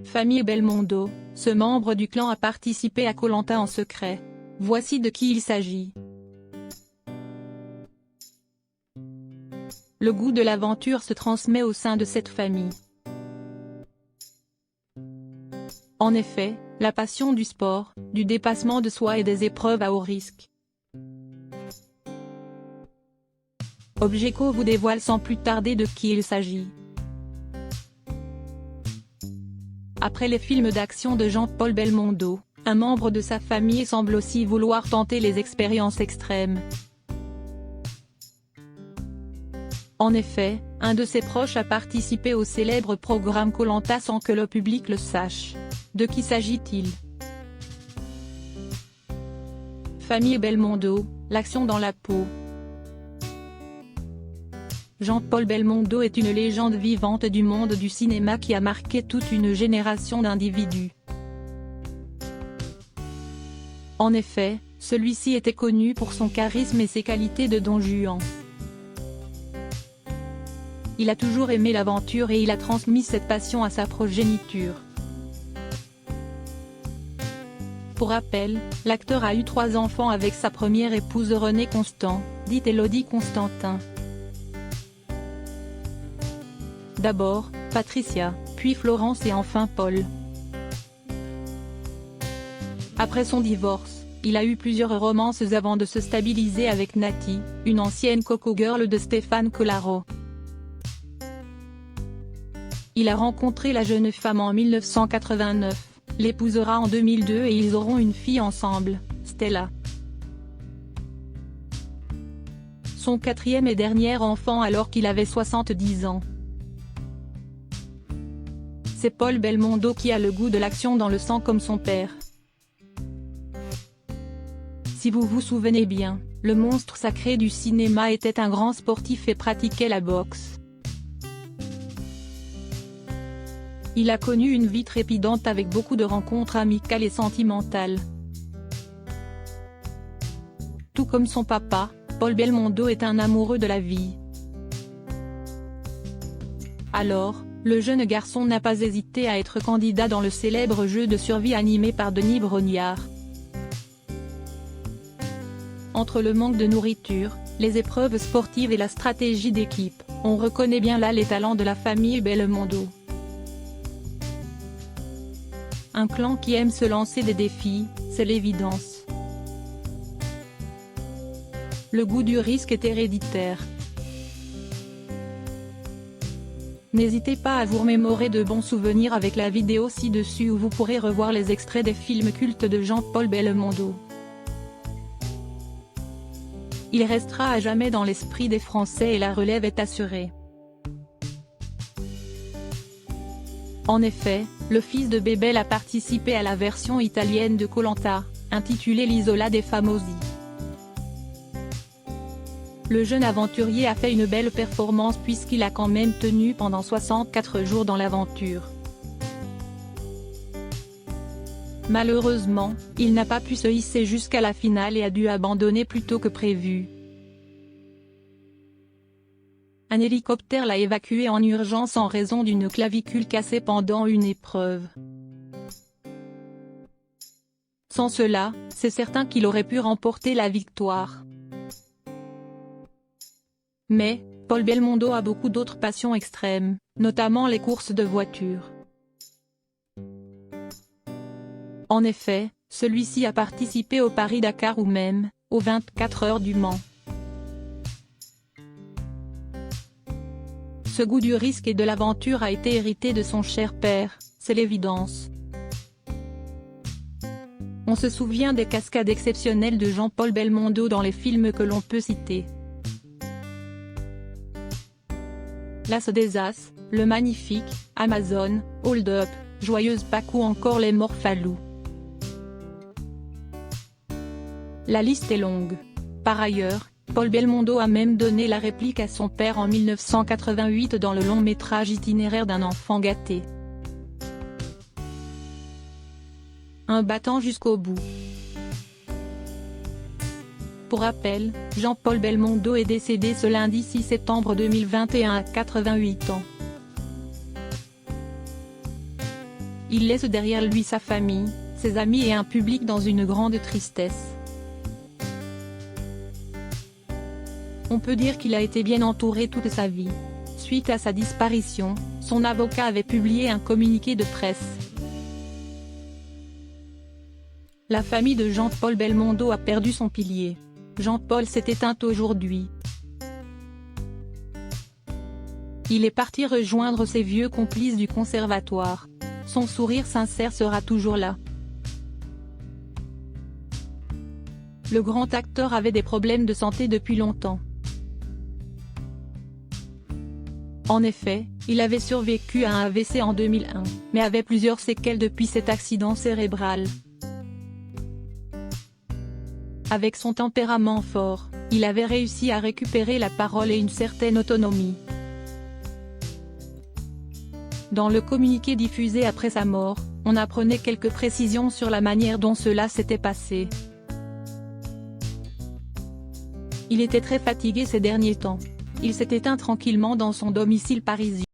Famille Belmondo, ce membre du clan a participé à Koh-Lanta en secret. Voici de qui il s'agit. Le goût de l'aventure se transmet au sein de cette famille. En effet, la passion du sport, du dépassement de soi et des épreuves à haut risque. Objeco vous dévoile sans plus tarder de qui il s'agit. Après les films d'action de Jean-Paul Belmondo, un membre de sa famille semble aussi vouloir tenter les expériences extrêmes. En effet, un de ses proches a participé au célèbre programme Koh-Lanta sans que le public le sache. De qui s'agit-il? Famille Belmondo, l'action dans la peau. Jean-Paul Belmondo est une légende vivante du monde du cinéma qui a marqué toute une génération d'individus. En effet, celui-ci était connu pour son charisme et ses qualités de Don Juan. Il a toujours aimé l'aventure et il a transmis cette passion à sa progéniture. Pour rappel, l'acteur a eu 3 enfants avec sa première épouse Renée Constant, dite Élodie Constantin. D'abord, Patricia, puis Florence et enfin Paul. Après son divorce, il a eu plusieurs romances avant de se stabiliser avec Nati, une ancienne coco girl de Stéphane Collaro. Il a rencontré la jeune femme en 1989, l'épousera en 2002 et ils auront une fille ensemble, Stella. Son 4e et dernier enfant alors qu'il avait 70 ans. C'est Paul Belmondo qui a le goût de l'action dans le sang comme son père. Si vous vous souvenez bien, le monstre sacré du cinéma était un grand sportif et pratiquait la boxe. Il a connu une vie trépidante avec beaucoup de rencontres amicales et sentimentales. Tout comme son papa, Paul Belmondo est un amoureux de la vie. Alors, le jeune garçon n'a pas hésité à être candidat dans le célèbre jeu de survie animé par Denis Brognard. Entre le manque de nourriture, les épreuves sportives et la stratégie d'équipe, on reconnaît bien là les talents de la famille Belmondo. Un clan qui aime se lancer des défis, c'est l'évidence. Le goût du risque est héréditaire. N'hésitez pas à vous remémorer de bons souvenirs avec la vidéo ci-dessus où vous pourrez revoir les extraits des films cultes de Jean-Paul Belmondo. Il restera à jamais dans l'esprit des Français et la relève est assurée. En effet, le fils de Bebel a participé à la version italienne de Koh-Lanta, intitulée l'Isola dei Famosi. Le jeune aventurier a fait une belle performance puisqu'il a quand même tenu pendant 64 jours dans l'aventure. Malheureusement, il n'a pas pu se hisser jusqu'à la finale et a dû abandonner plus tôt que prévu. Un hélicoptère l'a évacué en urgence en raison d'une clavicule cassée pendant une épreuve. Sans cela, c'est certain qu'il aurait pu remporter la victoire. Mais, Paul Belmondo a beaucoup d'autres passions extrêmes, notamment les courses de voitures. En effet, celui-ci a participé au Paris-Dakar ou même, aux 24 heures du Mans. Ce goût du risque et de l'aventure a été hérité de son cher père, c'est l'évidence. On se souvient des cascades exceptionnelles de Jean-Paul Belmondo dans les films que l'on peut citer. L'As des As, Le Magnifique, Amazon, Hold Up, Joyeuse Pâques ou encore Les Morphalous. La liste est longue. Par ailleurs, Paul Belmondo a même donné la réplique à son père en 1988 dans le long-métrage Itinéraire d'un enfant gâté. Un battant jusqu'au bout. Pour rappel, Jean-Paul Belmondo est décédé ce lundi 6 septembre 2021 à 88 ans. Il laisse derrière lui sa famille, ses amis et un public dans une grande tristesse. On peut dire qu'il a été bien entouré toute sa vie. Suite à sa disparition, son avocat avait publié un communiqué de presse. La famille de Jean-Paul Belmondo a perdu son pilier. Jean-Paul s'est éteint aujourd'hui. Il est parti rejoindre ses vieux complices du conservatoire. Son sourire sincère sera toujours là. Le grand acteur avait des problèmes de santé depuis longtemps. En effet, il avait survécu à un AVC en 2001, mais avait plusieurs séquelles depuis cet accident cérébral. Avec son tempérament fort, il avait réussi à récupérer la parole et une certaine autonomie. Dans le communiqué diffusé après sa mort, on apprenait quelques précisions sur la manière dont cela s'était passé. Il était très fatigué ces derniers temps. Il s'est éteint tranquillement dans son domicile parisien.